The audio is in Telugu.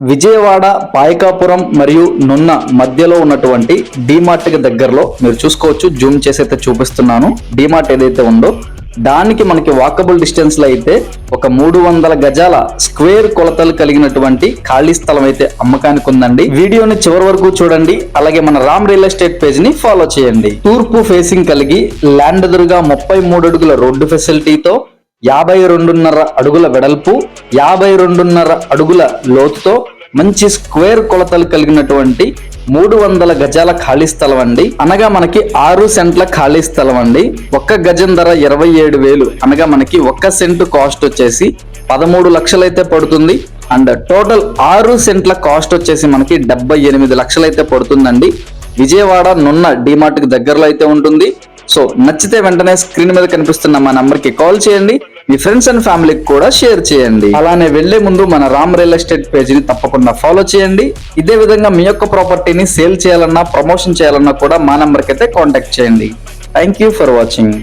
విజయవాడ పాయకాపురం మరియు నున్న మధ్యలో ఉన్నటువంటి డీమార్ట్ కి దగ్గరలో మీరు చూసుకోవచ్చు. జూమ్ చేసి అయితే చూపిస్తున్నాను. డీమార్ట్ ఏదైతే ఉందో దానికి మనకి వాకబుల్ డిస్టెన్స్ లో అయితే ఒక 300 గజాల స్క్వేర్ కొలతలు కలిగినటువంటి ఖాళీ స్థలం అయితే అమ్మకానికి ఉందండి. వీడియోని చివరి వరకు చూడండి. అలాగే మన రామ్ రియల్ ఎస్టేట్ పేజ్ ని ఫాలో చేయండి. తూర్పు ఫేసింగ్ కలిగి ల్యాండ్ ఎదురుగా 33 అడుగుల రోడ్డు ఫెసిలిటీతో 52.5 అడుగుల వెడల్పు 52.5 అడుగుల లోతుతో మంచి స్క్వేర్ కొలతలు కలిగినటువంటి 300 గజాల ఖాళీ స్థలం అండి. అనగా మనకి 6 సెంట్ల ఖాళీ స్థలం అండి. ఒక్క గజం ధర 27,000. అనగా మనకి ఒక్క సెంటు కాస్ట్ వచ్చేసి 13 లక్షలు అయితే పడుతుంది. అండ్ టోటల్ 6 సెంట్ల కాస్ట్ వచ్చేసి మనకి 78 లక్షలు అయితే పడుతుందండి. విజయవాడ నున్న డీమార్ట్ కి దగ్గరలో అయితే ఉంటుంది. సో నచ్చితే వెంటనే స్క్రీన్ మీద కనిపిస్తున్న మా నంబర్ కి కాల్ చేయండి. మీ ఫ్రెండ్స్ అండ్ ఫ్యామిలీకి కూడా షేర్ చేయండి. అలానే వెళ్లే ముందు మన రామ్ రియల్ ఎస్టేట్ పేజ్ ని తప్పకుండా ఫాలో చేయండి. ఇదే విధంగా మీ యొక్క ప్రాపర్టీని సేల్ చేయాలన్నా ప్రమోషన్ చేయాలన్నా కూడా మా నంబర్ కి అయితే కాంటాక్ట్ చేయండి. Thank you for watching.